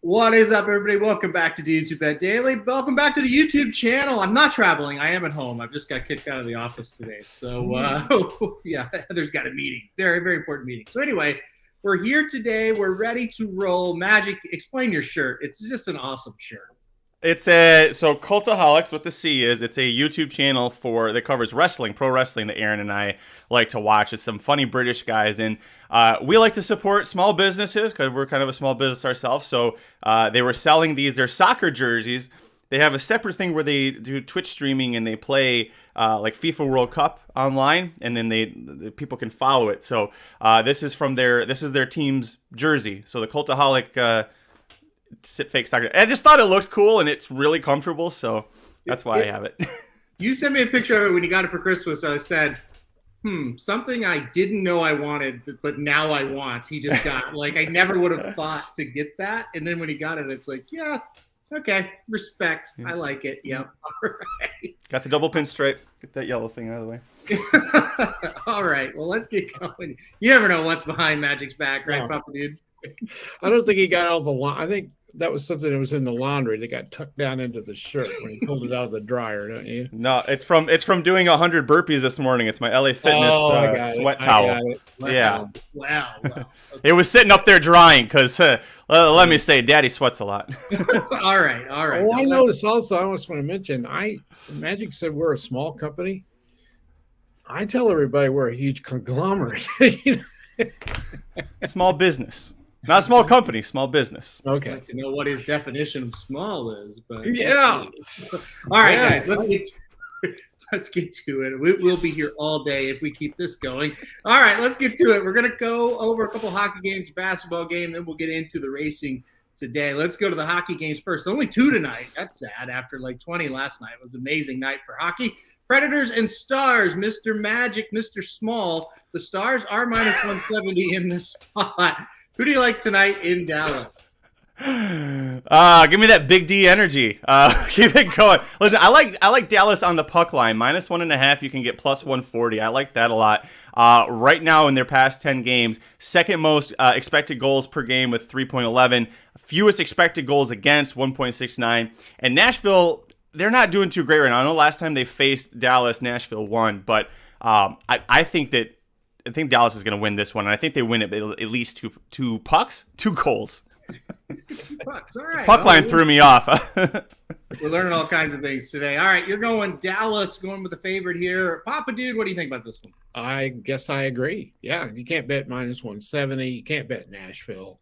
What is up, everybody? Welcome back to YouTube Bet Daily. Welcome back to the YouTube channel. I'm not traveling. I am at home. I've just got kicked out of the office today. So, yeah, Heather's got a meeting. Very, very important meeting. So anyway, we're here today. We're ready to roll. Magic, explain your shirt. It's just an awesome shirt. So Cultaholics, what the C is, it's a YouTube channel that covers wrestling, pro wrestling that Aaron and I like to watch. It's some funny British guys, and we like to support small businesses because we're kind of a small business ourselves. So they were selling they're soccer jerseys. They have a separate thing where they do Twitch streaming and they play like FIFA World Cup online, and then the people can follow it. So this is their team's jersey. So the Cultaholic fake soccer. I just thought it looked cool and it's really comfortable, so that's why I have it. You sent me a picture of it when you got it for Christmas. I said, something I didn't know I wanted, but now I want. He just got like, I never would have thought to get that. And then when he got it, it's like, yeah, okay, respect. I like it. Yep. All right. Got the double pin stripe. Get that yellow thing out of the way. All right. Well, let's get going. You never know what's behind Magic's back, right, Papa Dude? I don't think he got out of the laundry. I think that was something that was in the laundry that got tucked down into the shirt when he pulled it out of the dryer, don't you? No, it's from doing 100 burpees this morning. It's my LA Fitness sweat towel. Wow. Okay. It was sitting up there drying because let me say, Daddy sweats a lot. All right. Well, I noticed also, I just want to mention, Magic said we're a small company. I tell everybody we're a huge conglomerate. Small business. Not a small company, small business. Okay. I'd like to know what his definition of small is, but yeah. All right, guys, let's get to it. We'll be here all day if we keep this going. All right, let's get to it. We're gonna go over a couple hockey games, basketball game, then we'll get into the racing today. Let's go to the hockey games first. Only 2 tonight. That's sad. After like 20 last night, it was an amazing night for hockey. Predators and Stars, Mr. Magic, Mr. Small. The Stars are minus 170 in this spot. Who do you like tonight in Dallas? Give me that big D energy. Keep it going. Listen, I like Dallas on the puck line. Minus 1.5, you can get plus 140. I like that a lot. Right now in their past 10 games, second most expected goals per game with 3.11. Fewest expected goals against, 1.69. And Nashville, they're not doing too great right now. I know last time they faced Dallas, Nashville won, but I think Dallas is going to win this one, and I think they win it at least two pucks, 2 goals. Pucks, all right. Puck line threw me off. We're learning all kinds of things today. All right, you're going Dallas, going with the favorite here. Papa Dude, what do you think about this one? I guess I agree. Yeah, you can't bet minus 170. You can't bet Nashville.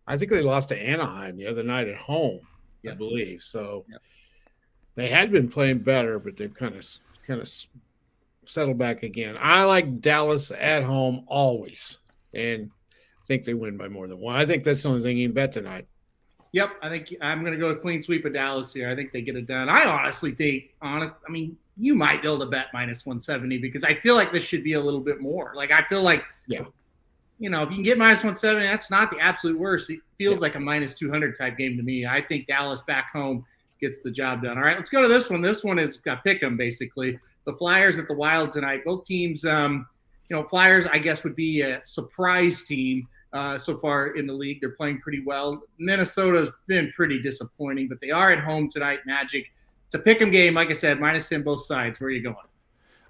I think they lost to Anaheim the other night at home, I believe. So they had been playing better, but they've kind of settle back again. I like Dallas at home always, and I think they win by more than 1. I think that's the only thing you can bet tonight. Yep, I think I'm going to go a clean sweep of Dallas here. I think they get it done. I honestly think, you might be able to bet minus 170 because I feel like this should be a little bit more. Like, I feel like, if you can get minus 170, that's not the absolute worst. It feels like a minus 200 type game to me. I think Dallas back home gets the job done. All right, let's go to this one. This one is pick 'em, basically. The Flyers at the Wild tonight. Both teams, Flyers, I guess, would be a surprise team so far in the league. They're playing pretty well. Minnesota's been pretty disappointing, but they are at home tonight, Magic. It's a pick 'em game, like I said, minus 10 both sides. Where are you going?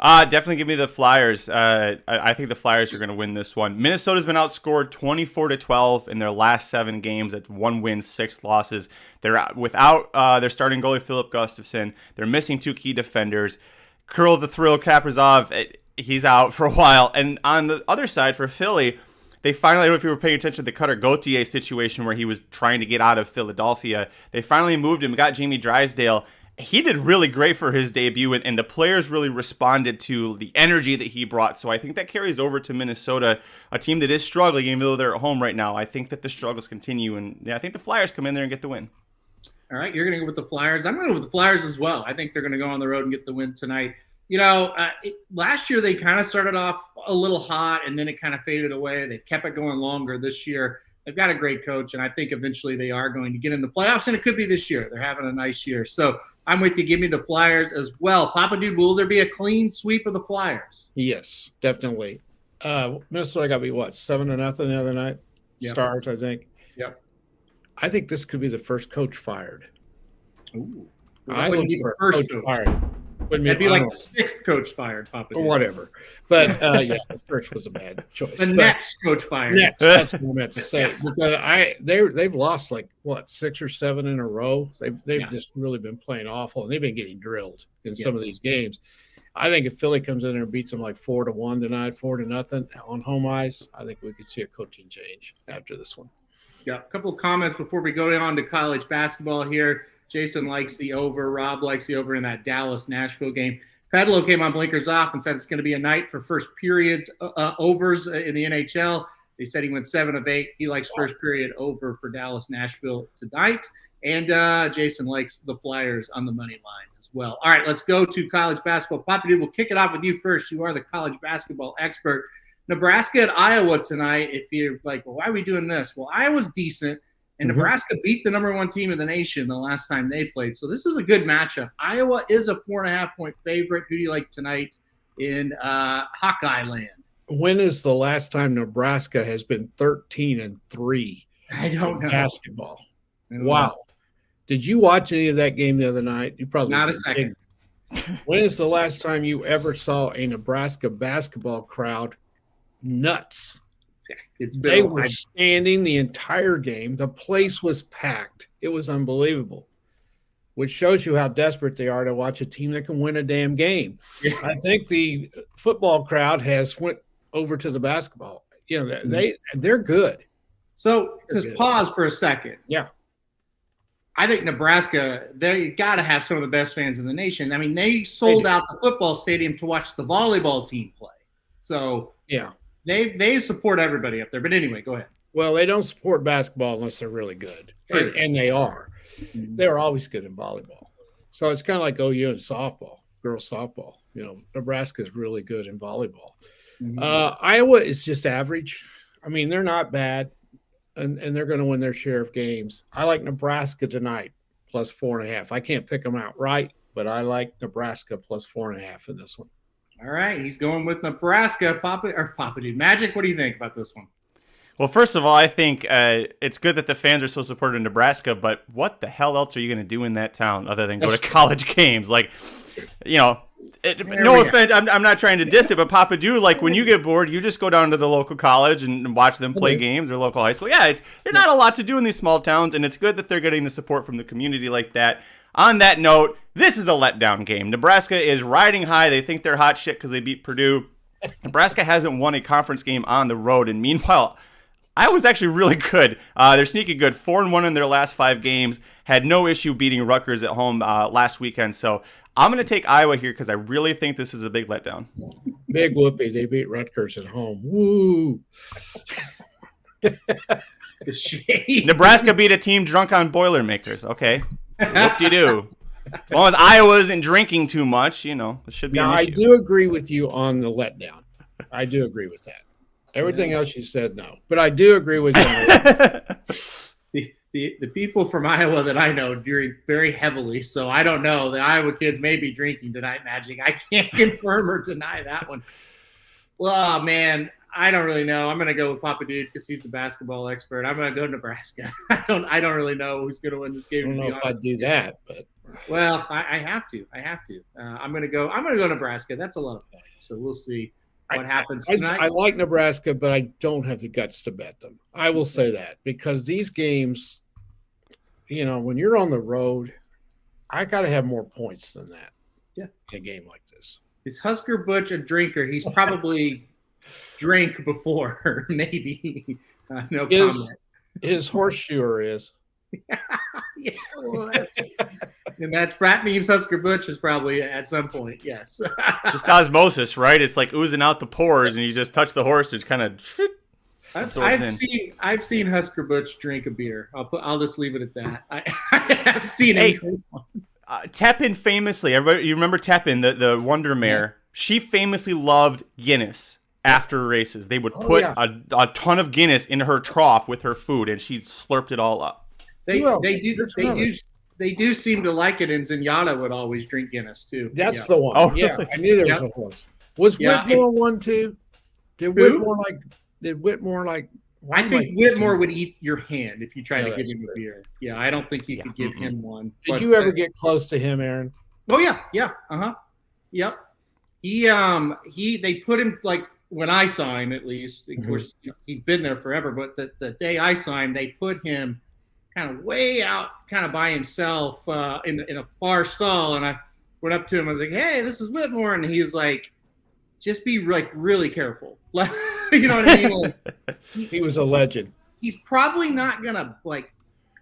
Definitely give me the Flyers. I think the Flyers are going to win this one. Minnesota's been outscored 24-12 in their last 7 games. That's 1 win, 6 losses. They're without their starting goalie, Philip Gustafsson. They're missing 2 key defenders. Curl the Thrill Kaprizov, he's out for a while. And on the other side for Philly, they finally, I don't know if you were paying attention to the Cutter Gauthier situation where he was trying to get out of Philadelphia. They finally moved him, got Jamie Drysdale. He did really great for his debut, and the players really responded to the energy that he brought. So I think that carries over to Minnesota, a team that is struggling, even though they're at home right now. I think that the struggles continue, and I think the Flyers come in there and get the win. All right, you're going to go with the Flyers. I'm going to go with the Flyers as well. I think they're going to go on the road and get the win tonight. Last year they kind of started off a little hot, and then it kind of faded away. They've kept it going longer this year. They've got a great coach, and I think eventually they are going to get in the playoffs, and it could be this year. They're having a nice year. So I'm with you. Give me the Flyers as well. Papa Dude, will there be a clean sweep of the Flyers? Yes, definitely. Minnesota got beat, what, 7-0 the other night? Yep. Stars, I think. Yep. I think this could be the first coach fired. Ooh. I wouldn't be the first coach fired. It'd be like the 6th coach fired, Papa. Or whatever. But, yeah, the first was a bad choice. The next coach fired. Next, that's what I meant to say. Because they've lost, like, what, 6 or 7 in a row? They've just really been playing awful, and they've been getting drilled in some of these games. I think if Philly comes in there and beats them like 4-1 tonight, 4-0 on home ice, I think we could see a coaching change after this one. Yeah, a couple of comments before we go on to college basketball here. Jason likes the over. Rob likes the over in that Dallas-Nashville game. Pedlo came on blinkers off and said it's going to be a night for first periods overs in the NHL. They said he went 7 of 8. He likes first period over for Dallas-Nashville tonight. And Jason likes the Flyers on the money line as well. All right, let's go to college basketball. Papa Dude, we'll kick it off with you first. You are the college basketball expert. Nebraska at Iowa tonight. If you're like, well, why are we doing this? Well, Iowa's decent, and Nebraska beat the number 1 team in the nation the last time they played. So this is a good matchup. Iowa is a 4.5-point favorite. Who do you like tonight in Hawkeye land? When is the last time Nebraska has been 13-3? I don't know. Basketball. Wow. Did you watch any of that game the other night? You probably not a second. When is the last time you ever saw a Nebraska basketball crowd nuts? They were standing the entire game. The place was packed. It was unbelievable, which shows you how desperate they are to watch a team that can win a damn game. Yeah. I think the football crowd has went over to the basketball. You know, they're good. So just pause for a second. Yeah. I think Nebraska, they got to have some of the best fans in the nation. I mean, they sold out the football stadium to watch the volleyball team play. So yeah, they support everybody up there. But anyway, go ahead. Well, they don't support basketball unless they're really good, and they are. They're always good in volleyball. So it's kind of like OU in softball, girls softball. You know, Nebraska is really good in volleyball. Iowa is just average. I mean, they're not bad. And they're going to win their share of games. I like Nebraska tonight, plus 4.5. I can't pick them outright, but I like Nebraska plus 4.5 in this one. All right, he's going with Nebraska. Papa Dude. Magic, what do you think about this one? Well, first of all, I think it's good that the fans are so supportive of Nebraska, but what the hell else are you going to do in that town other than go to college games? Like, you know, no offense, I'm not trying to diss it, but Papa Dude, like when you get bored, you just go down to the local college and watch them play games or local high school. Yeah, there's not a lot to do in these small towns, and it's good that they're getting the support from the community like that. On that note, this is a letdown game. Nebraska is riding high. They think they're hot shit because they beat Purdue. Nebraska hasn't won a conference game on the road, and meanwhile, Iowa's actually really good. They're sneaky good. 4-1 in their last 5 games. Had no issue beating Rutgers at home last weekend. So I'm going to take Iowa here because I really think this is a big letdown. Big whoopee. They beat Rutgers at home. Woo. Nebraska beat a team drunk on Boilermakers. Okay. Whoop-de-doo. As long as Iowa isn't drinking too much, you know, it should be an issue. I do agree with you on the letdown. I do agree with that. Everything else you said, no. But I do agree with you. The people from Iowa that I know drink very heavily, so I don't know. The Iowa kids may be drinking tonight, Magic. I can't confirm or deny that one. Well, man, I don't really know. I'm going to go with Papa Dude because he's the basketball expert. I'm going to go Nebraska. I don't really know who's going to win this game. I don't know if I'd do that, but well, I have to. I'm going to go Nebraska. That's a lot of points, so we'll see what happens tonight. I like Nebraska, but I don't have the guts to bet them. I will say that because these games, you know, when you're on the road, I got to have more points than that. Yeah, in a game like this. Is Husker Butch a drinker? He's probably drank before, maybe. No comment. His horseshoer is. Yeah, well, that means Husker Butch is probably at some point, yes. Just osmosis, right? It's like oozing out the pores, and you just touch the horse, and it kind of. I've seen Husker Butch drink a beer. I'll just leave it at that. I have seen it. Tepin famously, everybody, you remember Tepin, the Wonder Mare? Yeah. She famously loved Guinness after races. They would put a ton of Guinness in her trough with her food, and she slurped it all up. They do seem to like it, and Zenyatta would always drink Guinness too. That's the one. Oh, yeah, I knew there was a horse. Was Whitmore one too? Did Whitmore like? I think Whitmore would eat your hand if you tried to give him a beer. Yeah, I don't think you could give him one. Did you ever get close to him, Aaron? Oh yeah, yep. They put him like when I saw him at least. Of course, he's been there forever. But the day I saw him, they put him kind of way out, kind of by himself in a far stall, and I went up to him. I was like, "Hey, this is Whitmore," and he's like, "Just be like really careful." You know what I mean? Like, he was a legend. He's probably not gonna like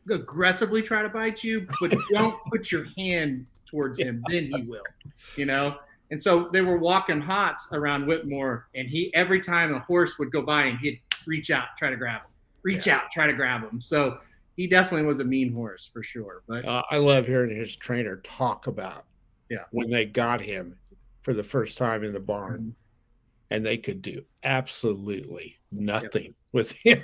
aggressively try to bite you, but don't put your hand towards him, then he will. You know. And so they were walking hots around Whitmore, and every time a horse would go by him, he'd reach out, try to grab him. So he definitely was a mean horse for sure. But I love hearing his trainer talk about when they got him for the first time in the barn, and they could do absolutely nothing with him.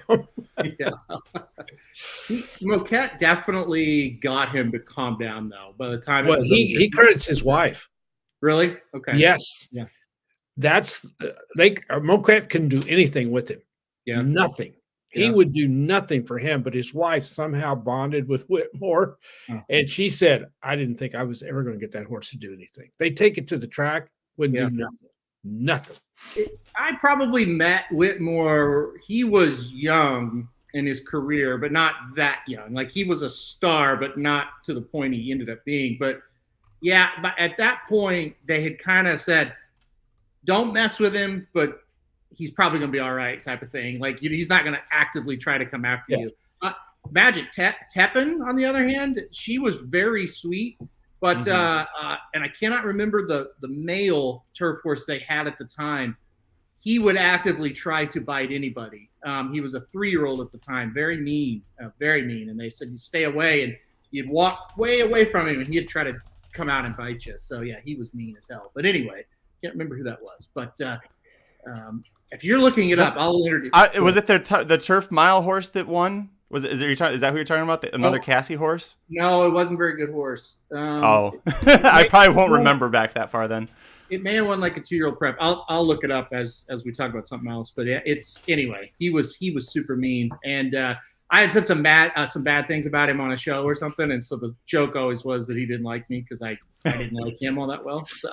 Moquette definitely got him to calm down, though. By the time he credits his wife. Really? Okay. Yes. Yeah. That's Moquette can do anything with him. Yeah. Nothing. Yeah. He would do nothing for him, but his wife somehow bonded with Whitmore. And she said, I didn't think I was ever going to get that horse to do anything. They take it to the track, wouldn't do nothing. Nothing. I probably met Whitmore. He was young in his career, but not that young. Like he was a star, but not to the point he ended up being. But yeah, but at that point, they had kind of said, don't mess with him, but he's probably going to be all right type of thing. Like, he's not going to actively try to come after you. Magic Tepin, on the other hand, she was very sweet, but and I cannot remember the male turf horse they had at the time. He would actively try to bite anybody. He was a 3-year-old at the time, very mean. And they said, you stay away, and you'd walk way away from him, and he'd try to come out and bite you. So yeah, he was mean as hell. But anyway, can't remember who that was. But if you're looking it up, I'll introduce. Was it the Turf Mile horse that won? Is that who you're talking about? Another Cassie horse? No, it wasn't a very good horse. I probably won't remember back that far then. It may have won like a 2-year-old prep. I'll look it up as we talk about something else. But it's anyway. He was super mean, and I had said some bad things about him on a show or something, and so the joke always was that he didn't like me because I didn't like him all that well. So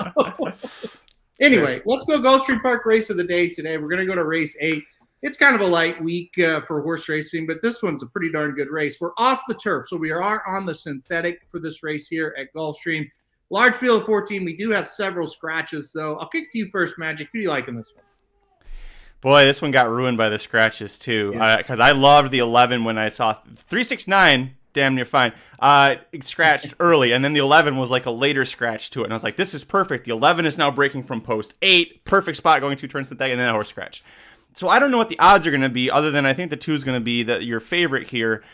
anyway, let's go Gulfstream Park race of the day today. We're going to go to race 8. It's kind of a light week for horse racing, but this one's a pretty darn good race. We're off the turf, so we are on the synthetic for this race here at Gulfstream. Large field of 14. We do have several scratches, though. I'll kick to you first, Magic. Who do you like in this one? Boy, this one got ruined by the scratches, too, because I loved the 11 when I saw 369, damn near fine, scratched early, and then the 11 was like a later scratch to it, and I was like, this is perfect. The 11 is now breaking from post 8, perfect spot going 2 turns to the deck, and then a horse scratch. So I don't know what the odds are going to be, other than I think the 2 is going to be your favorite here.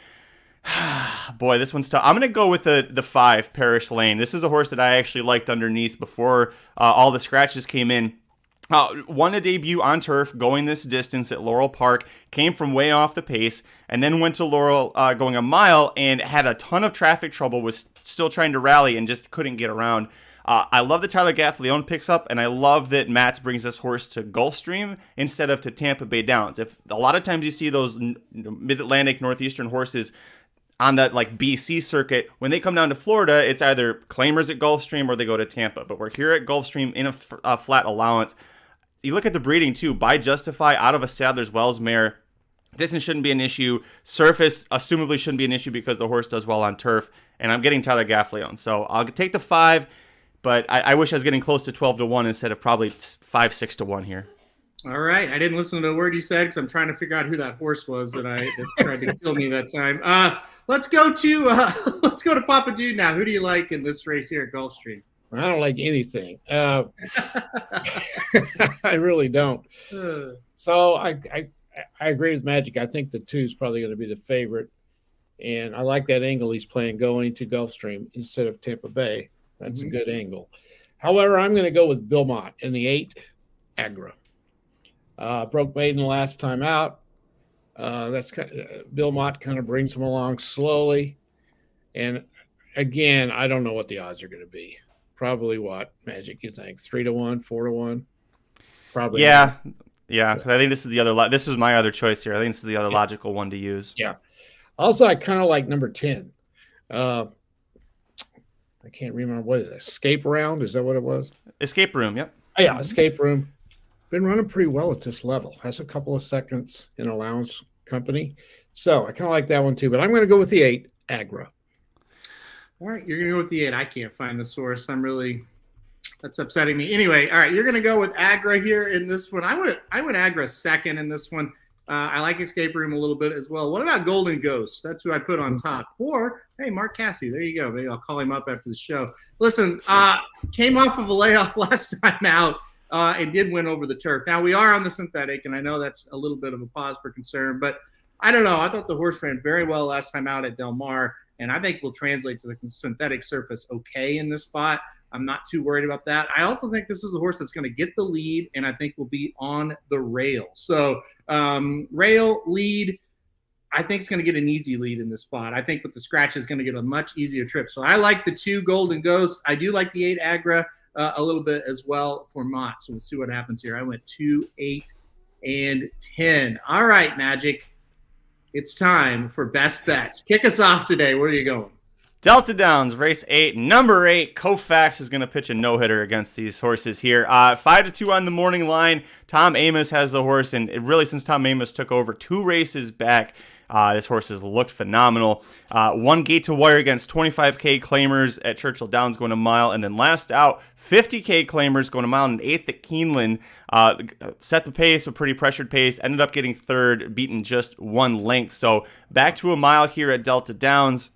Boy, this one's tough. I'm going to go with the 5, Parish Lane. This is a horse that I actually liked underneath before all the scratches came in. Won a debut on turf going this distance at Laurel Park, came from way off the pace, and then went to Laurel going a mile and had a ton of traffic trouble, was still trying to rally and just couldn't get around. I love that Tyler Gaffleone picks up, and I love that Matz brings this horse to Gulfstream instead of to Tampa Bay Downs. If a lot of times you see those Mid-Atlantic, Northeastern horses on that like BC circuit, when they come down to Florida, it's either claimers at Gulfstream or they go to Tampa. But we're here at Gulfstream in a flat allowance. You look at the breeding too. By Justify out of a Sadler's Wells mare, distance shouldn't be an issue. Surface assumably shouldn't be an issue because the horse does well on turf. And I'm getting Tyler Gaffleone, so I'll take the 5. But I wish I was getting close to 12-1 instead of probably 5-6-1 here. All right, I didn't listen to a word you said because I'm trying to figure out who that horse was that tried to kill me that time. Let's go to Papa Dude now. Who do you like in this race here at Gulfstream? I don't like anything. I really don't. So I agree with Magic. I think the 2 is probably going to be the favorite. And I like that angle he's playing going to Gulfstream instead of Tampa Bay. That's a good angle. However, I'm going to go with Bill Mott in the 8, Agra. Broke maiden last time out. Bill Mott kind of brings him along slowly. And again, I don't know what the odds are going to be. Probably what, Magic, you think? 3-1, 4-1? Probably. Yeah. Yeah, because I think this is the other. This is my other choice here. I think this is the other logical one to use. Yeah. Also, I kind of like number 10. I can't remember what is it. Escape Round? Is that what it was? Escape Room. Yep. Oh, yeah, Escape Room. Been running pretty well at this level. Has a couple of seconds in allowance company. So I kind of like that one too. But I'm going to go with the 8, Agra. All right, you're going to go with the 8. I can't find the source. That's upsetting me. Anyway, all right, you're going to go with Agra here in this one. I went Agra second in this one. I like Escape Room a little bit as well. What about Golden Ghost? That's who I put on top. Or, hey, Mark Cassidy. There you go. Maybe I'll call him up after the show. Listen, came off of a layoff last time out and did win over the turf. Now, we are on the synthetic, and I know that's a little bit of a pause for concern. But I don't know. I thought the horse ran very well last time out at Del Mar, and I think will translate to the synthetic surface okay in this spot. I'm not too worried about that. I also think this is a horse that's going to get the lead, and I think will be on the rail. So rail lead, I think it's going to get an easy lead in this spot. I think with the scratch is going to get a much easier trip. So I like the 2 Golden Ghosts. I do like the 8 Agra a little bit as well for Mott. So we'll see what happens here. I went 2, 8, and 10. All right, Magic. It's time for best bets. Kick us off today. Where are you going? Delta Downs, race 8, number 8. Koufax is going to pitch a no-hitter against these horses here. 5-2 on the morning line. Tom Amoss has the horse, and really since Tom Amoss took over 2 races back, this horse has looked phenomenal. 1 gate to wire against 25K claimers at Churchill Downs going a mile, and then last out, 50K claimers going a mile and 8th at Keeneland. Set the pace, a pretty pressured pace, ended up getting 3rd, beaten just 1 length. So back to a mile here at Delta Downs.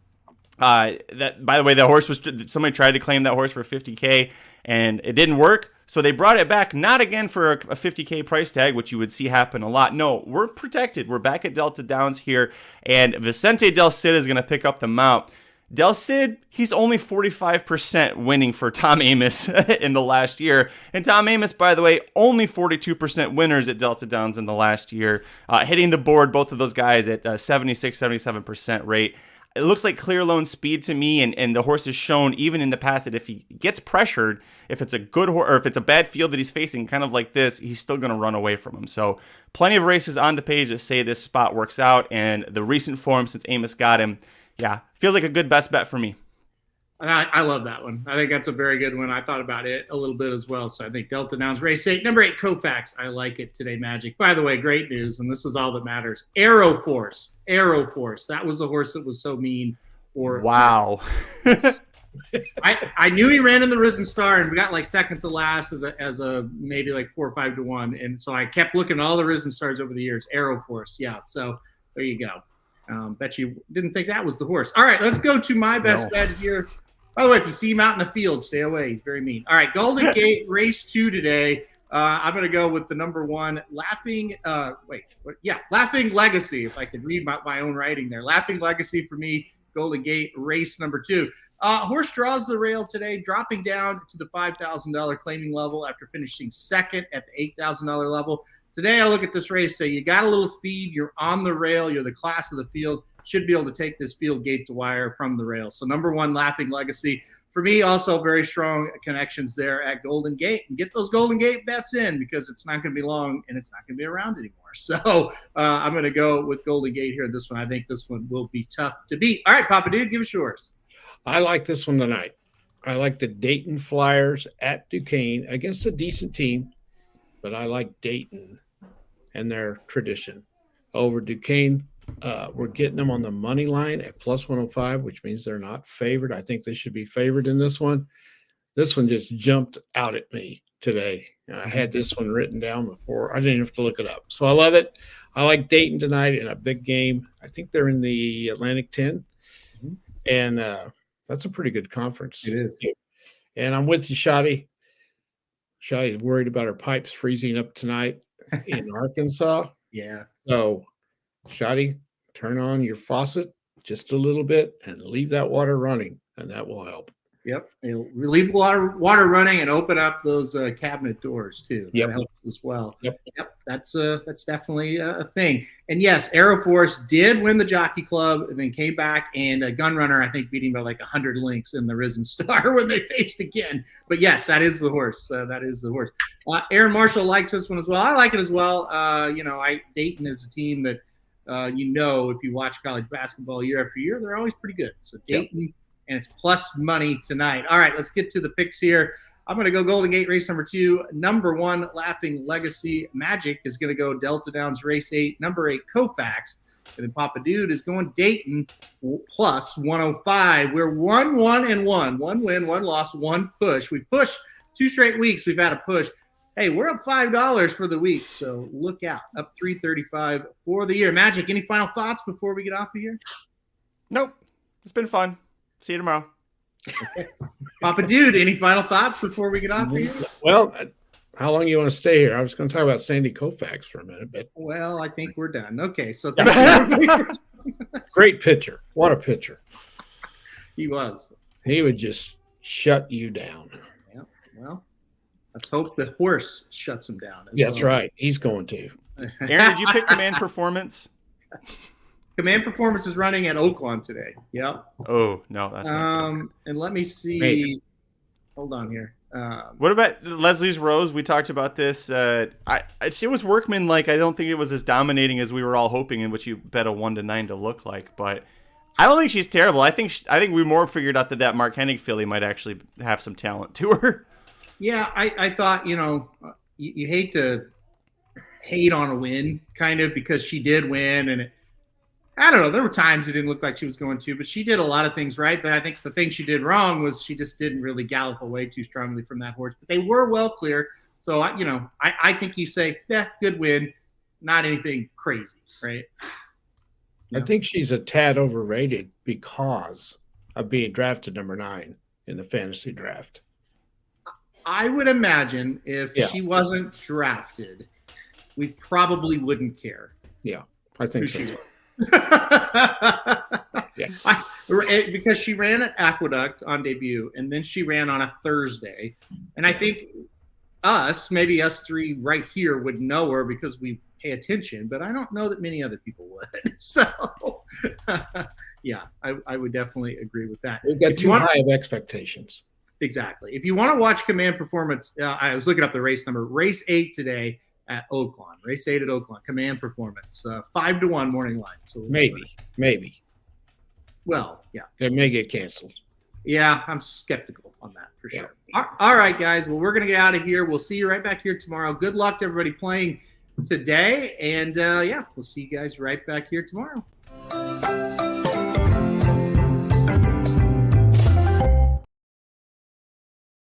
That, by the way, the horse was, somebody tried to claim that horse for 50K and it didn't work. So they brought it back, not again for a 50K price tag, which you would see happen a lot. No, we're protected. We're back at Delta Downs here, and Vicente Del Cid is going to pick up the mount. Del Cid, he's only 45% winning for Tom Amoss in the last year. And Tom Amoss, by the way, only 42% winners at Delta Downs in the last year. Hitting the board, both of those guys at 76, 77% rate. It looks like clear loan speed to me, and the horse has shown even in the past that if he gets pressured, if it's a good horse or if it's a bad field that he's facing, kind of like this, he's still going to run away from him. So plenty of races on the page that say this spot works out, and the recent form since Amoss got him, yeah, feels like a good best bet for me. I love that one. I think that's a very good one. I thought about it a little bit as well. So I think Delta Downs race 8, number 8 Koufax. I like it today, Magic. By the way, great news, and this is all that matters. Aero Force. That was the horse that was so mean. Wow. I knew he ran in the Risen Star and we got like second to last as a maybe like 4 or 5 to 1. And so I kept looking at all the Risen Stars over the years. Aero Force. Yeah. So there you go. Bet you didn't think that was the horse. All right, let's go to my best bet here. By the way, if you see him out in the field, stay away. He's very mean. All right, Golden Gate, race 2 today. I'm going to go with the number 1, Laughing Legacy, if I could read my own writing there. Laughing Legacy for me, Golden Gate, race number 2. Horse draws the rail today, dropping down to the $5,000 claiming level after finishing second at the $8,000 level. Today, I look at this race, say you got a little speed, you're on the rail, you're the class of the field, should be able to take this field gate to wire from the rail. So number 1, Laughing Legacy. For me, also very strong connections there at Golden Gate. And get those Golden Gate bets in because it's not going to be long and it's not going to be around anymore. So I'm going to go with Golden Gate here. This one, I think this one will be tough to beat. All right, Papa Dude, give us yours. I like this one tonight. I like the Dayton Flyers at Duquesne against a decent team, but I like Dayton and their tradition over Duquesne. We're getting them on the money line at plus 105, which means they're not favored. I think they should be favored in this one. This one just jumped out at me today. I had this one written down before. I didn't have to look it up. So I love it. I like Dayton tonight in a big game. I think they're in the Atlantic 10. Mm-hmm. And that's a pretty good conference. It is. And I'm with you, Shotty. Shotty's worried about her pipes freezing up tonight in Arkansas. Yeah. So, Shotty, turn on your faucet just a little bit and leave that water running, and that will help. Yep. It'll leave water running and open up those cabinet doors, too. Yep. That helps as well. Yep. that's definitely a thing. And yes, Aeroforce did win the Jockey Club and then came back, and Gunrunner, I think, beat him by like 100 links in the Risen Star when they faced again. But yes, that is the horse. That is the horse. Aaron Marshall likes this one as well. I like it as well. Dayton is a team that, if you watch college basketball year after year, they're always pretty good. So Dayton, and it's plus money tonight. All right, let's get to the picks here. I'm going to go Golden Gate race number 2. Number 1, Laughing Legacy Magic is going to go Delta Downs race 8. Number 8, Koufax. And then Papa Dude is going Dayton plus 105. We're 1-1-1. 1 win, 1 loss, 1 push. We pushed 2 straight weeks. We've had a push. Hey, we're up $5 for the week, so look out. Up $335 for the year. Magic, any final thoughts before we get off of here? Nope. It's been fun. See you tomorrow. Okay. Papa Dude, any final thoughts before we get off of here? Well, how long do you want to stay here? I was going to talk about Sandy Koufax for a minute, but well, I think we're done. Okay, so thank you. Great pitcher. What a pitcher. He was. He would just shut you down. Yeah. Well, let's hope the horse shuts him down. That's right. He's going to. Aaron, did you pick Command Performance? Command Performance is running at Oakland today. Yep. Oh, no, that's not good. And let me see. Maybe. Hold on here. What about Leslie's Rose? We talked about this. She was workman-like. I don't think it was as dominating as we were all hoping, in which you bet a 1-9 to look like. But I don't think she's terrible. I think we more figured out that Mark Hennig filly might actually have some talent to her. Yeah, I thought, you hate to hate on a win, kind of, because she did win, and I don't know. There were times it didn't look like she was going to, but she did a lot of things right. But I think the thing she did wrong was she just didn't really gallop away too strongly from that horse. But they were well clear. So, I think you say, yeah, good win. Not anything crazy, right? I think she's a tad overrated because of being drafted number 9 in the fantasy draft. I would imagine if she wasn't drafted, we probably wouldn't care. Yeah, I think so. She was. Because she ran at Aqueduct on debut, and then she ran on a Thursday, and I think maybe us 3 right here would know her because we pay attention, but I don't know that many other people would. So yeah, I would definitely agree with that. We've got too high of expectations. Exactly. If you want to watch Command Performance, I was looking up the race number. Race 8 today at Oakland. Race 8 at Oakland. Command Performance. 5-1 morning line. So maybe. Well, yeah. It may get canceled. Yeah, I'm skeptical on that for sure. Yeah. All right, guys. Well, we're going to get out of here. We'll see you right back here tomorrow. Good luck to everybody playing today. And, we'll see you guys right back here tomorrow.